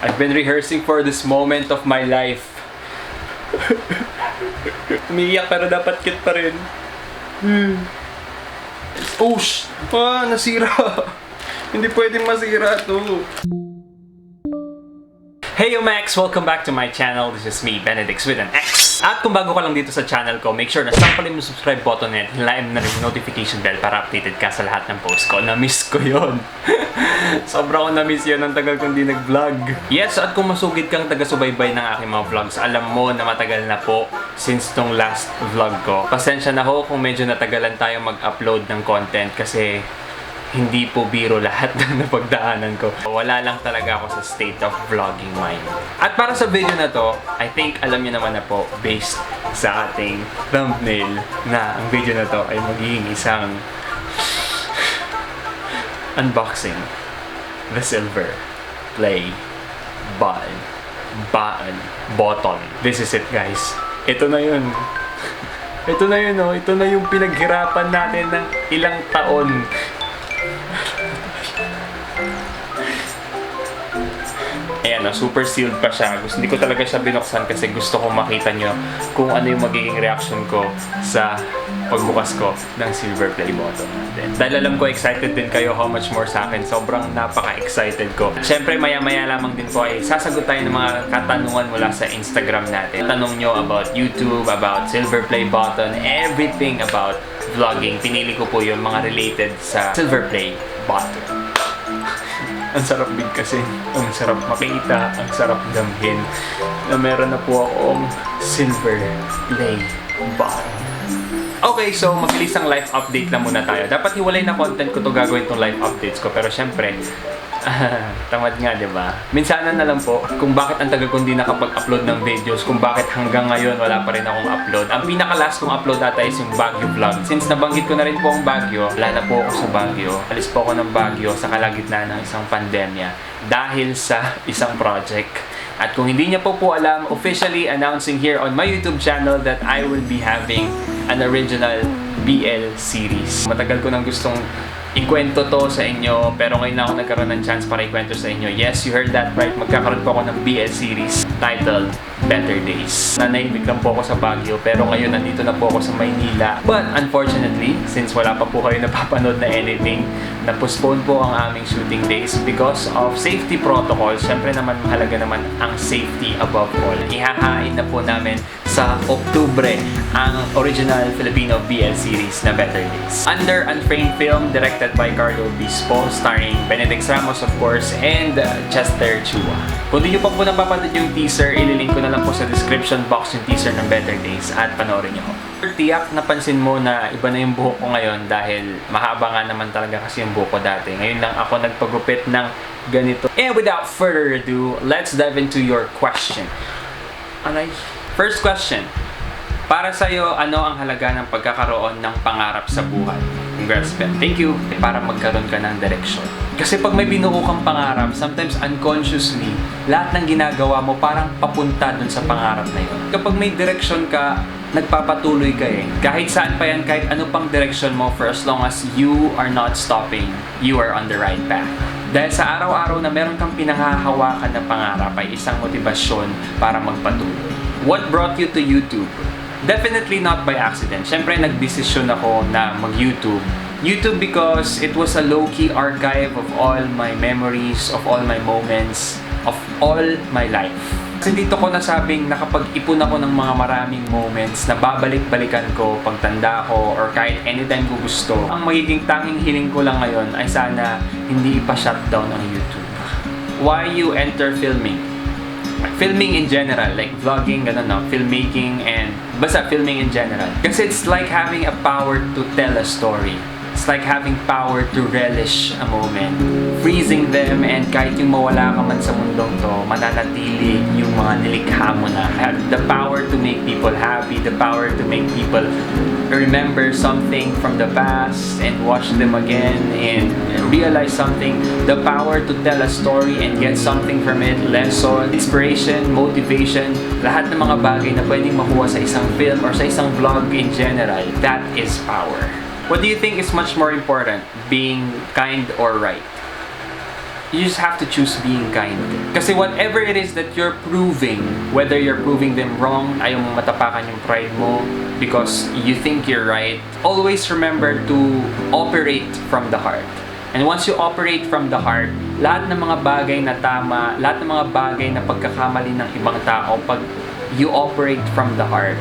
I've been rehearsing for this moment of my life. Umiiyak pero dapat cute pa rin. Oh, nasira. Hindi pwedeng masira to. Hey yo Max! Welcome back to my channel. This is me, Benedix with an X. At kung bago ka lang dito sa channel ko, make sure na sampalin mo subscribe button at hilain mo na rin yung notification bell para updated ka sa lahat ng post ko. Na-miss ko yun. Sobra ko na-miss yun. Ang tagal kong di nag-vlog. Yes, at kung masugid kang taga-subaybay ng aking mga vlogs, alam mo na matagal na po since tong last vlog ko. Pasensya na ho kung medyo natagalan tayo mag-upload ng content kasi hindi po biro lahat ng napagdaanan ko. Wala lang talaga ako sa state of vlogging mind. At para sa video na to, I think alam niyo naman na po, based sa ating thumbnail, na ang video na to ay magiging isang unboxing the silver play button. This is it, guys. Ito na yun. Ito na yun, oh. Ito na yung pinaghirapan natin ng ilang taon. Ayan, super sealed pa siya. Hindi ko talaga siya binuksan kasi gusto ko makita nyo kung ano yung magiging reaction ko sa pagbukas ko ng silver play button. Dahil alam ko excited din kayo, how much more sa akin. Sobrang napaka-excited ko. Siyempre, maya-maya lamang din po ay sasagot tayo ng mga katanungan mula sa Instagram natin. Tanong nyo about YouTube, about silver play button, everything about vlogging. Pinili ko po yung mga related sa silver play button. Ang sarap din kasi, ang sarap makita, ang sarap damhin na meron na po akong silver play button. Okay, so mabilis ang live update lang muna tayo. Dapat hiwalay na content ko to gagawin tong live updates ko, pero syempre, tamad nga, di ba? Minsanan na lang po kung bakit ang tagal kong di nakapag-upload ng videos, kung bakit hanggang ngayon wala pa rin akong upload. Ang pinaka-last kong upload ata is yung Baguio vlog. Since nabanggit ko na rin po ang Baguio, wala na po ako sa Baguio. Alis po ako ng Baguio sa kalagitnaan ng isang pandemya dahil sa isang project. At kung hindi niya po alam, officially announcing here on my YouTube channel that I will be having an original BL series. Matagal ko nang gustong ikwento to sa inyo, pero ngayon na ako nagkaroon ng chance para ikwento sa inyo. Yes, you heard that right. Magkakaroon po ako ng BL series titled Better Days. Nanahimik lang po ako sa Baguio, pero ngayon nandito na po ako sa Maynila. But unfortunately, since wala pa po kayo napapanood na anything, na-postpone po ang aming shooting days because of safety protocols. Siyempre naman, mahalaga naman ang safety above all. Ihahain na po namin sa Oktubre ang original Filipino BL series na Better Days. Under Unframed Film, directed by Carlo Bispo, starring Benedix Ramos of course, and Chester Chua. Kung di nyo pa po napapanood yung teaser, ililink ko na lang po sa description box yung teaser ng Better Days at panoorin nyo. Tiyak napansin mo na iba na yung buhok ko ngayon dahil mahaba nga naman talaga kasi yung buhok ko dati. Ngayon lang ako nagpagupit ng ganito. And without further ado, let's dive into your question. First question. Para sa'yo, ano ang halaga ng pagkakaroon ng pangarap sa buhay? Congrats, Ben. Thank you. Para magkaroon ka ng direction. Kasi pag may binuo kang pangarap, sometimes unconsciously, lahat ng ginagawa mo parang papunta dun sa pangarap na yun. Kapag may direction ka, nagpapatuloy ka eh. Kahit saan pa yan, kahit ano pang direction mo, for as long as you are not stopping, you are on the right path. Dahil sa araw-araw na meron kang pinanghahawakan na pangarap ay isang motibasyon para magpatuloy. What brought you to YouTube? Definitely not by accident. Siyempre, nagdesisyon ako na mag-YouTube. YouTube because it was a low-key archive of all my memories, of all my moments, of all my life. Kasi dito ko nasabing nakapag-ipon ako ng mga maraming moments na babalik-balikan ko pagtanda ko or kahit anytime ko gusto. Ang magiging tanging hiling ko lang ngayon ay sana hindi pa-shutdown ang YouTube. Why you enter filming? Filming in general, like vlogging, ganun no, filmmaking, and basta filming in general. Kasi it's like having a power to tell a story. It's like having power to relish a moment, freezing them, and kahit yung mawala ka man sa mundong to, mananatili yung mga nilikha mo na. Have the power to make people happy, the power to make people remember something from the past and watch them again and realize something, the power to tell a story and get something from it, lesson, inspiration, motivation, lahat ng mga bagay na pwedeng makuha sa isang film or sa isang vlog in general, that is power. What do you think is much more important, being kind or right? You just have to choose being kind. Kasi whatever it is that you're proving, whether you're proving them wrong, ayaw mong matapakan yung pride mo because you think you're right, always remember to operate from the heart. And once you operate from the heart, lahat ng mga bagay na tama, lahat ng mga bagay na pagkakamali ng ibang tao, pag you operate from the heart,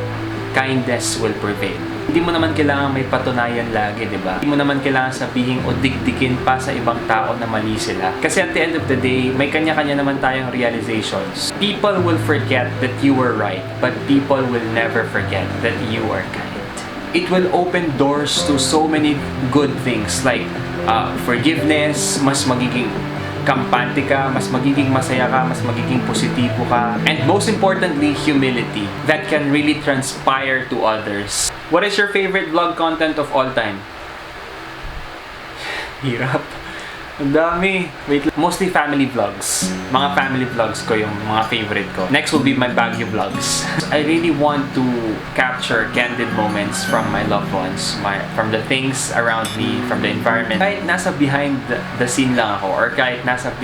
kindness will prevail. Hindi mo naman kailangan may patunayan lagi, di ba? Hindi mo naman kailangan sabihin o dikdikin pa sa ibang tao na mali sila. Kasi at the end of the day, may kanya-kanya naman tayong realizations. People will forget that you were right, but people will never forget that you are kind. It will open doors to so many good things like forgiveness, mas magiging kampante ka, mas magiging masaya ka, mas magiging positibo ka. And most importantly, humility that can really transpire to others. What is your favorite vlog content of all time? Hirap. Ang dami. Wait, mostly family vlogs. Mga family vlogs ko yung mga favorite ko. Next will be my Baguio vlogs. I really want to capture candid moments from my loved ones, from the things around me, from the environment. Kahit nasa behind the scene lang ako, or kahit nasa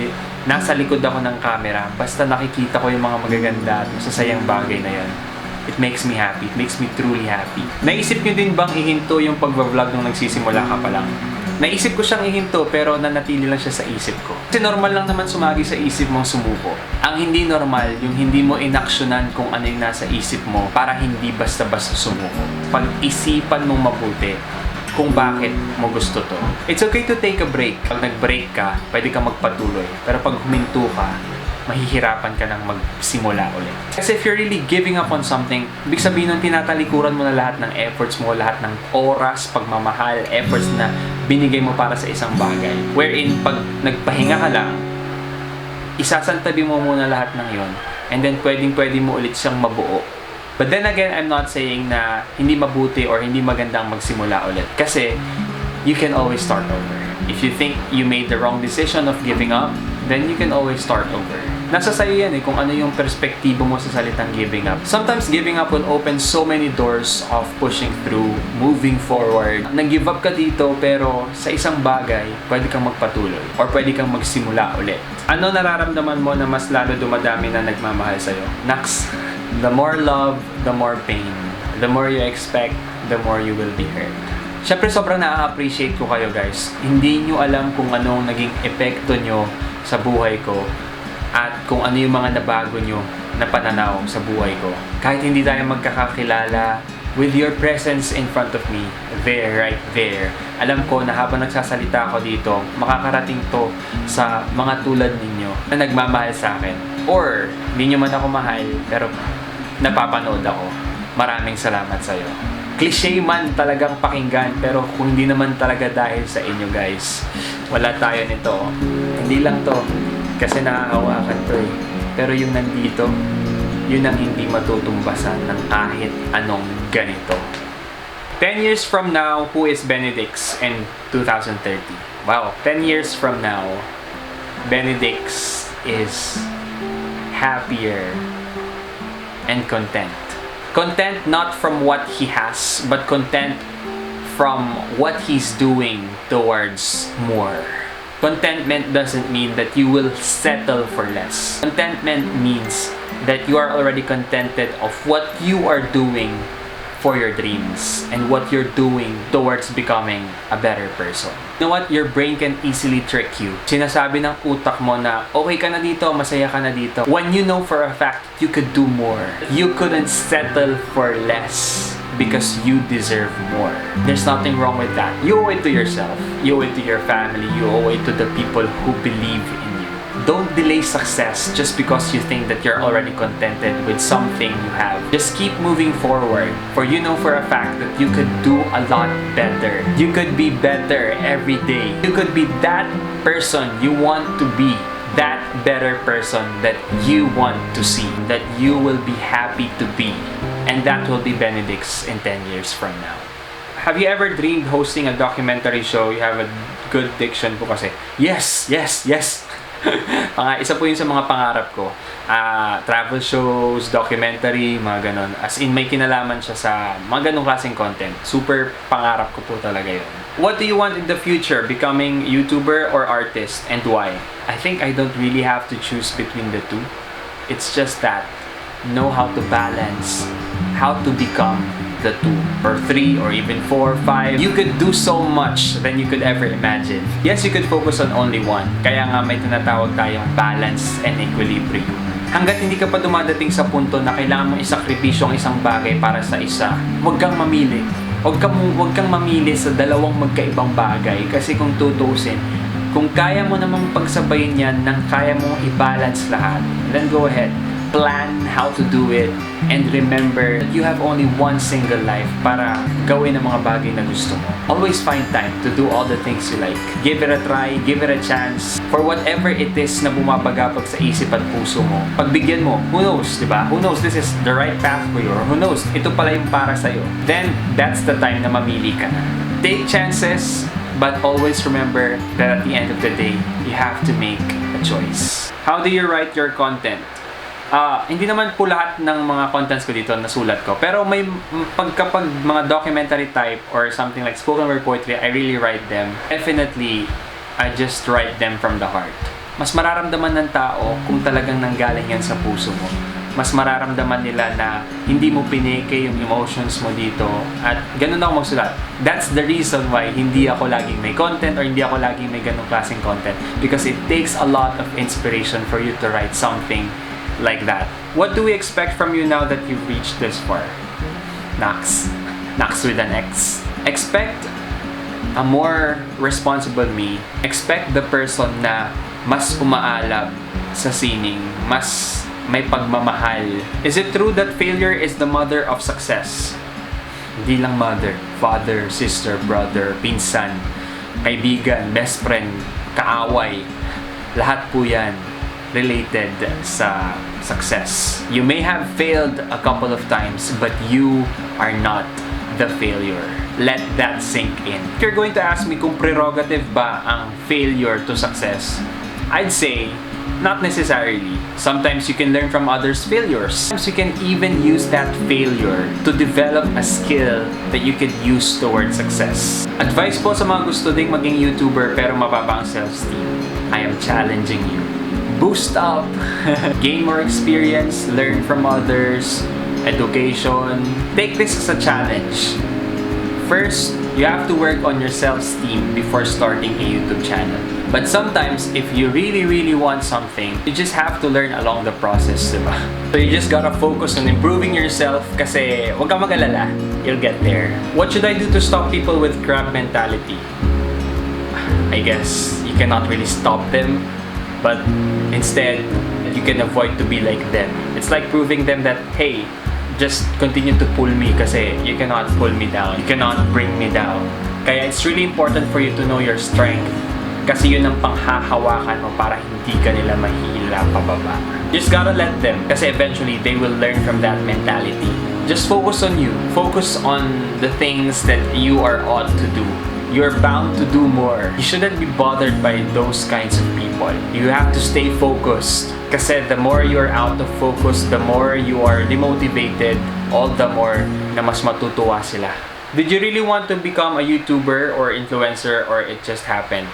likod ako ng camera, basta nakikita ko yung mga magaganda at masasayang bagay na yan. It makes me happy. It makes me truly happy. Naisip nyo din bang ihinto yung pagbablog nung nagsisimula ka pa lang? Naisip ko siyang ihinto pero nanatili lang siya sa isip ko. Kasi normal lang naman sumagi sa isip mong sumuko. Ang hindi normal, yung hindi mo inaksyonan kung ano yung nasa isip mo para hindi basta-basta sumuko. Pag-isipan mong mabuti kung bakit mo gusto to. It's okay to take a break. Pag nag-break ka, pwede ka magpatuloy. Pero pag huminto ka, mahihirapan ka nang magsimula ulit. Kasi if you're really giving up on something, ibig sabihin nun tinatalikuran mo na lahat ng efforts mo, lahat ng oras, pagmamahal, efforts na binigay mo para sa isang bagay. Wherein, pag nagpahinga ka lang, isasantabi mo muna lahat ng yon, and then pwedeng-pwede mo ulit siyang mabuo. But then again, I'm not saying na hindi mabuti or hindi magandang magsimula ulit. Kasi, you can always start over. If you think you made the wrong decision of giving up, then you can always start over. Nasa sayo yan kung ano yung perspektibo mo sa salitang giving up. Sometimes giving up will open so many doors of pushing through, moving forward. Nag-give up ka dito pero sa isang bagay, pwede kang magpatuloy or pwede kang magsimula ulit. Ano nararamdaman mo na mas lalo dumadami na nagmamahal sa'yo? Next, the more love, the more pain. The more you expect, the more you will be hurt. Siyempre sobrang na-appreciate ko kayo guys. Hindi nyo alam kung anong naging epekto nyo sa buhay ko at kung ano yung mga nabago nyo na pananaw sa buhay ko. Kahit hindi tayo magkakakilala, with your presence in front of me, right there, alam ko na habang nagsasalita ako dito, makakarating to sa mga tulad ninyo na nagmamahal sa akin. Or, hindi nyo man ako mahal, pero napapanood ako. Maraming salamat sa'yo. Cliché man talagang pakinggan, pero kung hindi naman talaga dahil sa inyo guys, wala tayo nito. Hindi lang to kasi nakakawakan to pero yung nandito, yun ang hindi matutumbasan ng kahit anong ganito. 10 years from now, who is Benedix in 2030? Wow, 10 years from now, Benedix is happier and content. Content not from what he has, but content from what he's doing towards more. Contentment doesn't mean that you will settle for less. Contentment means that you are already contented of what you are doing for your dreams and what you're doing towards becoming a better person. You know what? Your brain can easily trick you. Sinasabi ng utak mo na okay ka na dito, masaya ka na dito. When you know for a fact you could do more. You couldn't settle for less because you deserve more. There's nothing wrong with that. You owe it to yourself. You owe it to your family. You owe it to the people who believe in you. Don't delay success just because you think that you're already contented with something you have. Just keep moving forward, for you know for a fact that you could do a lot better. You could be better every day. You could be that person you want to be. That better person that you want to see, that you will be happy to be. And that will be Benedix in 10 years from now. Have you ever dreamed hosting a documentary show? You have a good diction po kasi. Yes, yes, yes. Isa po yun sa mga pangarap ko. Travel shows, documentary, mga ganon. As in, may kinalaman siya sa mga ganong klaseng content. Super pangarap ko po talaga yun. What do you want in the future? Becoming YouTuber or artist? And why? I think I don't really have to choose between the two. It's just that, know how to balance, how to become the 2 or 3 or even 4, 5. You could do so much than you could ever imagine. Yes, you could focus on only one. Kaya nga may tinatawag tayong balance and equilibrium. Hanggat hindi ka pa dumadating sa punto na kailangan mo isakripisyo ang isang bagay para sa isa, huwag kang mamili. Huwag kang mamili sa dalawang magkaibang bagay kasi kung tutuusin, kung kaya mo namang pagsabayin yan nang kaya mong i-balance lahat, then go ahead. Plan how to do it and remember that you have only one single life para gawin ang mga bagay na gusto mo. Always find time to do all the things you like. Give it a try, give it a chance. For whatever it is na bumabagabag sa isip at puso mo, pagbigyan mo, who knows, di ba? Who knows this is the right path for you, or who knows, ito pala yung para sa'yo. Then, that's the time na mamili ka na. Take chances, but always remember that at the end of the day, you have to make a choice. How do you write your content? Hindi naman po lahat ng mga contents ko dito nasulat ko. Pero may kapag mga documentary type or something like spoken word poetry, I really write them. Definitely, I just write them from the heart. Mas mararamdaman ng tao kung talagang nanggaling yan sa puso mo. Mas mararamdaman nila na hindi mo pineke yung emotions mo dito. At ganun ako magsulat. That's the reason why hindi ako laging may content or hindi ako laging may ganung klaseng content. Because it takes a lot of inspiration for you to write something like that. What do we expect from you now that you've reached this far? Nax with an X. Expect a more responsible me. Expect the person na mas umaalab sa sining, mas may pagmamahal. Is it true that failure is the mother of success? Hindi lang mother, father, sister, brother, pinsan, kaibigan, best friend, kaaway. Lahat po yan related sa success. You may have failed a couple of times, but you are not the failure. Let that sink in. If you're going to ask me kung prerogative ba ang failure to success, I'd say, not necessarily. Sometimes you can learn from others' failures. Sometimes you can even use that failure to develop a skill that you could use towards success. Advice po sa mga gusto ding maging YouTuber pero mababa ang self-esteem. I am challenging you. Boost up, gain more experience, learn from others, education. Take this as a challenge. First, you have to work on your self-esteem before starting a YouTube channel. But sometimes, if you really want something, you just have to learn along the process, diba? So you just gotta focus on improving yourself kasi wag kang mag-alala, you'll get there. What should I do to stop people with crab mentality? I guess you cannot really stop them, but instead, you can avoid to be like them. It's like proving them that, hey, just continue to pull me kasi you cannot pull me down. You cannot bring me down. Kaya it's really important for you to know your strength kasi yun ang panghahawakan mo para hindi ka nila mahila pababa. You just gotta let them kasi eventually they will learn from that mentality. Just focus on you. Focus on the things that you are ought to do. You're bound to do more. You shouldn't be bothered by those kinds of people. You have to stay focused. Kasi the more you're out of focus, the more you are demotivated, all the more na mas matutuwa sila. Did you really want to become a YouTuber or influencer or it just happened?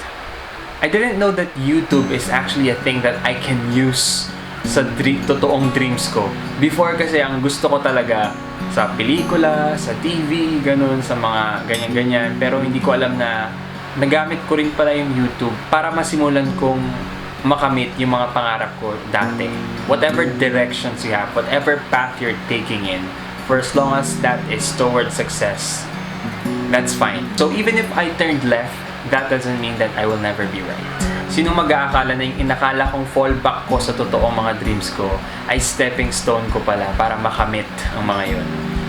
I didn't know that YouTube is actually a thing that I can use sa totoong dreams ko. Before kasi ang gusto ko talaga sa pelikula, sa TV, ganun, sa mga ganyan-ganyan. Pero hindi ko alam na nagamit ko rin pala yung YouTube para masimulan kong makamit yung mga pangarap ko dati. Whatever directions you have, whatever path you're taking in, for as long as that is towards success, that's fine. So even if I turned left, that doesn't mean that I will never be right. Sino mag-aakala na yung inakala kong fallback ko sa totoong mga dreams ko ay stepping stone ko pala para makamit ang mga yun.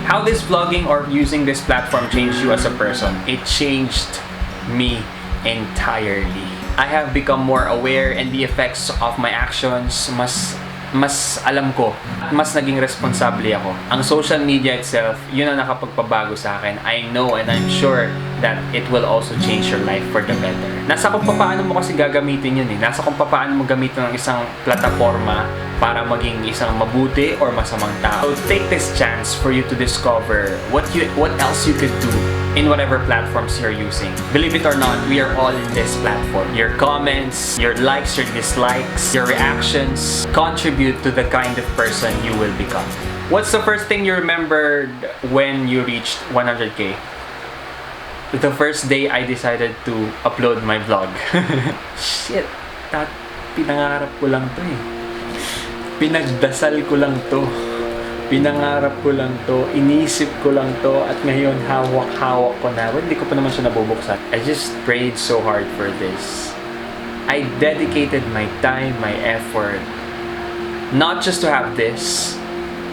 How this vlogging or using this platform changed you as a person? It changed me entirely. I have become more aware and the effects of my actions, mas alam ko, mas naging responsable ako. Ang social media itself, yun ang nakapagpabago sa akin. I know and I'm sure that it will also change your life for the better. Nasa kung paano mo kasi gagamitin yun eh. Nasa kung paano mo gamitin ng isang plataforma para maging isang mabuti or masamang tao. So take this chance for you to discover what else you could do in whatever platforms you're using. Believe it or not, we are all in this platform. Your comments, your likes, your dislikes, your reactions contribute to the kind of person you will become. What's the first thing you remembered when you reached 100K? The first day I decided to upload my vlog. Shit, pinangarap ko lang to eh. Pinagdasal ko lang to. Pinangarap ko lang to. Inisip ko lang to. At ngayon, hawak-hawak ko na. Well, hindi ko pa naman siya nabubuksan. I just prayed so hard for this. I dedicated my time, my effort. Not just to have this,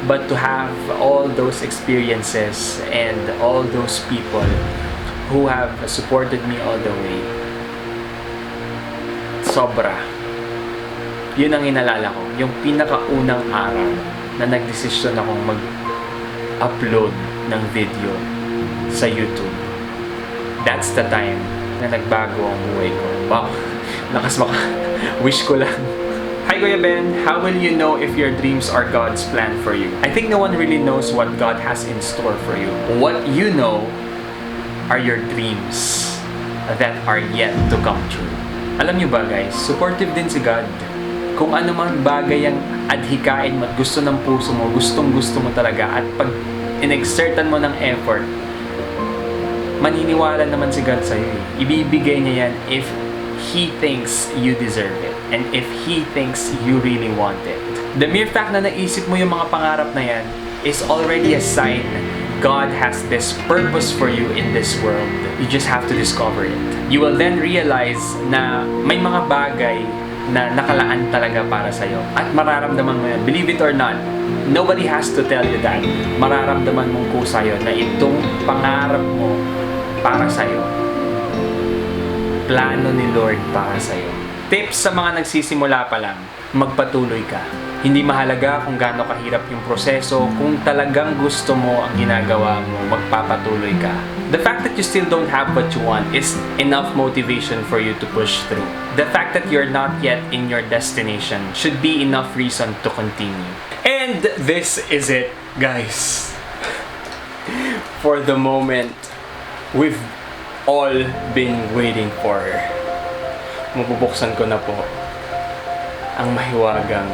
but to have all those experiences and all those people who have supported me all the way. Sobra. Yun ang inalala ko. Yung pinakaunang araw na nagdesisyon akong mag-upload ng video sa YouTube. That's the time na nagbago ang buhay ko. Wow. Lakas wish ko lang. Hi Kuya Ben, how will you know if your dreams are God's plan for you? I think no one really knows what God has in store for you. What you know are your dreams that are yet to come true. Alam niyo ba guys, supportive din si God. Kung ano mang bagay ang adhikain mo at gusto ng puso mo, gustong-gusto mo talaga, at pag inexertan mo ng effort, maniniwala naman si God sa'yo eh. Ibibigay niya yan if He thinks you deserve it and if He thinks you really want it. The mere fact na naisip mo yung mga pangarap na yan is already a sign God has this purpose for you in this world. You just have to discover it. You will then realize na may mga bagay na nakalaan talaga para sa'yo. At mararamdaman mo yan. Believe it or not, nobody has to tell you that. Mararamdaman mong kusa yun na itong pangarap mo para sa'yo. Plano ni Lord para sa'yo. Tips sa mga nagsisimula pa lang, magpatuloy ka. Hindi mahalaga kung gaano kahirap yung proseso, kung talagang gusto mo ang ginagawa mo, magpapatuloy ka. The fact that you still don't have what you want is enough motivation for you to push through. The fact that you're not yet in your destination should be enough reason to continue. And this is it, guys. For the moment we've all been waiting for. Mabubuksan ko na po ang mahiwagang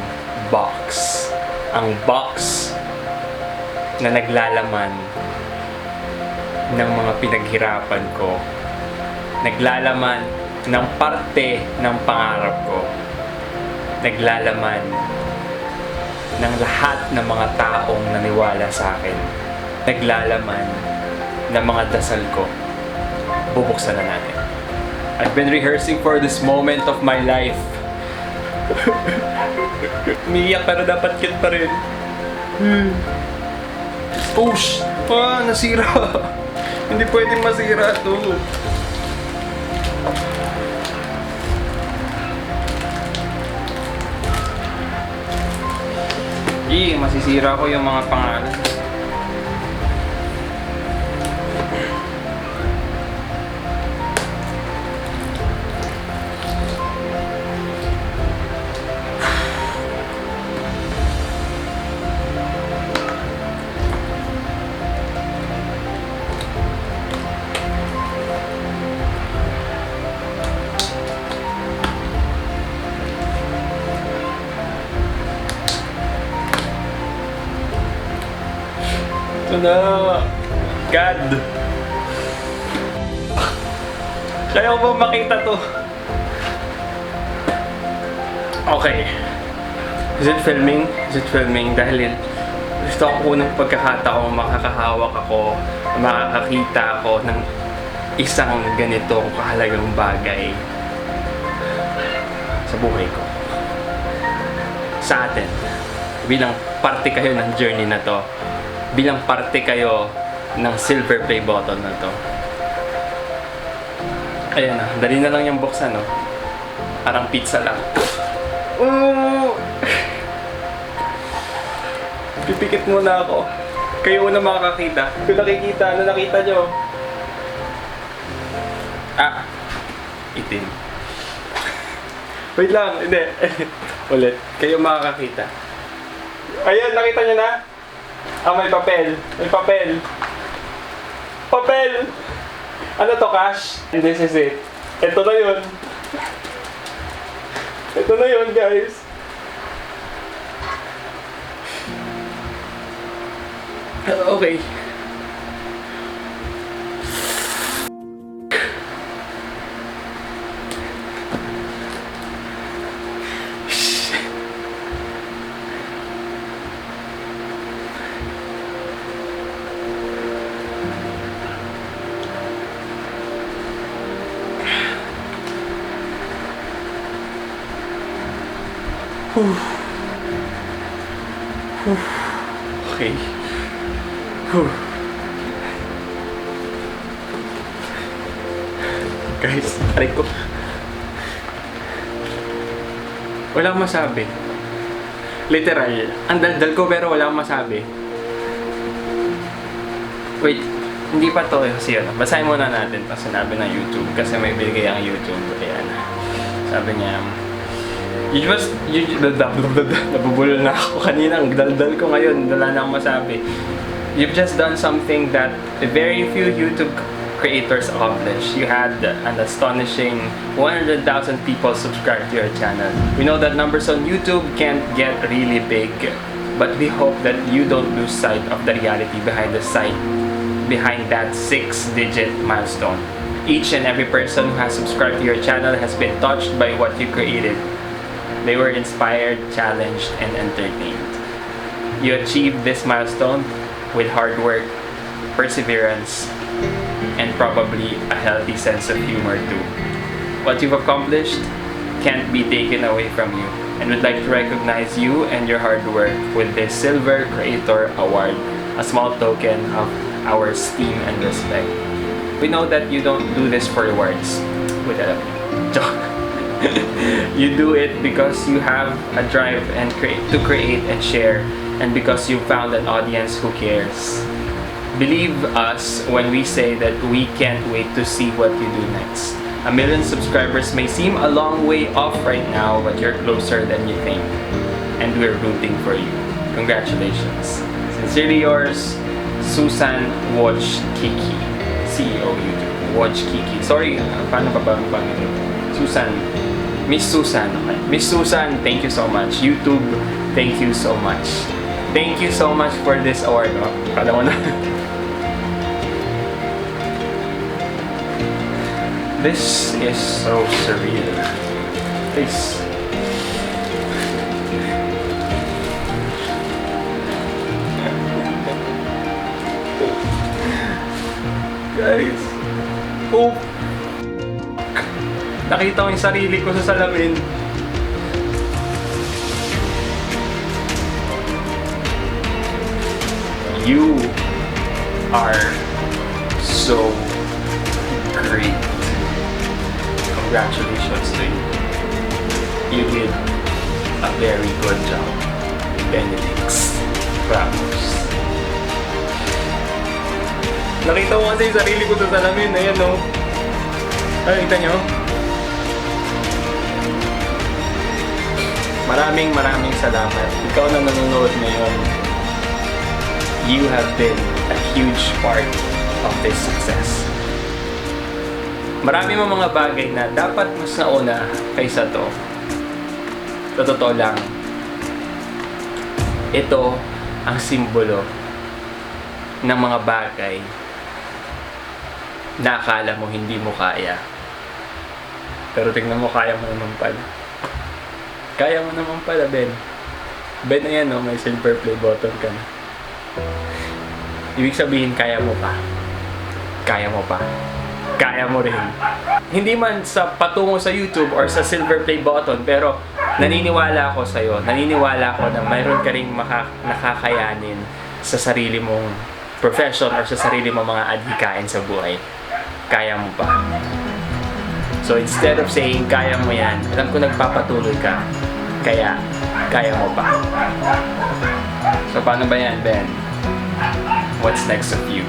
box. Ang box na naglalaman ng mga pinaghirapan ko. Naglalaman ng parte ng pangarap ko. Naglalaman ng lahat ng mga taong naniwala sa akin. Naglalaman ng mga dasal ko. Bubuksan na natin. I've been rehearsing for this moment of my life. Umiiyak pero dapat cute pa rin. Push! Nasira! Hindi pwedeng masira to. Masisira ko yung mga pangalan. Ito na! God! Kaya ko ba makita to? Okay. Is it filming? Is it filming? Dahil gusto ko ng pagkakataong makakahawak ako, makakakita ako ng isang ganitong kahalagang bagay sa buhay ko. Sa atin. Bilang parte kayo ng journey na to. Bilang parte kayo ng silver play button na to. Ayan na, dali na lang yung buksan, no? Parang pizza lang. Pipikit muna ako. Kayo na makakakita. Kung nakikita, ano nakita nyo? itim. Wait lang, hindi. Ulit, kayo makakakita. Ayan, nakita nyo na? Ah, may papel. May papel. Papel! Ano to, cash? This is it. Ito na yun. Ito na yun, guys. Okay. Okay. Guys, aray ko. Wala akong masabi. Literal. Ang daldal ko pero wala akong masabi. Wait, hindi pa to kasi yun. Basahin muna natin pa sinabi ng YouTube kasi may binigay ang YouTube. Ayan. Sabi niya, nabubulol na ako kanina. Ang daldal ko ngayon. Wala na akong masabi. You've just done something that very few YouTube creators accomplished. You had an astonishing 100,000 people subscribe to your channel. We know that numbers on YouTube can't get really big, but we hope that you don't lose sight of the reality behind that 6-digit milestone. Each and every person who has subscribed to your channel has been touched by what you created. They were inspired, challenged, and entertained. You achieved this milestone with hard work, perseverance, and probably a healthy sense of humor too. What you've accomplished can't be taken away from you, and we'd like to recognize you and your hard work with this Silver Creator Award, a small token of our esteem and respect. We know that you don't do this for rewards. Wait, joke. You do it because you have a drive to create and share, and because you found an audience who cares. Believe us when we say that we can't wait to see what you do next. 1 million subscribers may seem a long way off right now, but you're closer than you think. And we're rooting for you. Congratulations. Sincerely yours, Susan Watch Kiki, CEO YouTube. Watch Kiki. Sorry, paano ba ang pangalan? Susan. Miss Susan. Okay. Miss Susan, thank you so much. YouTube, thank you so much. Thank you so much for this award. Oh, kala mo na. This is so surreal. Please. Guys. Oh. Nakita ko yung sarili ko sa salamin. You are so great. Congratulations to you. You did a very good job, Benedix Ramos. Nakita ko kasi yung sarili ko sa salamin. Ayan o. Nakita nyo? Maraming salamat. Ikaw na nanonood ngayon. You have been a huge part of this success. Marami mga bagay na dapat mas nauna kaysa to. Sa totoo lang, ito ang simbolo ng mga bagay na akala mo hindi mo kaya. Pero tingnan mo, kaya mo naman pala. Kaya mo naman pala, Ben. Ben, ayan o, may silver play button ka na. Ibig sabihin, kaya mo pa. Kaya mo pa. Kaya mo rin. Hindi man sa patungo sa YouTube or sa silver play button, pero naniniwala ako sa'yo. Naniniwala ako na mayroon ka rin nakakayanin sa sarili mong profession or sa sarili mong mga adhikain sa buhay. Kaya mo pa. So instead of saying, kaya mo yan, alam ko nagpapatuloy ka. Kaya, kaya mo pa. So paano ba yan, Ben? What's next of you?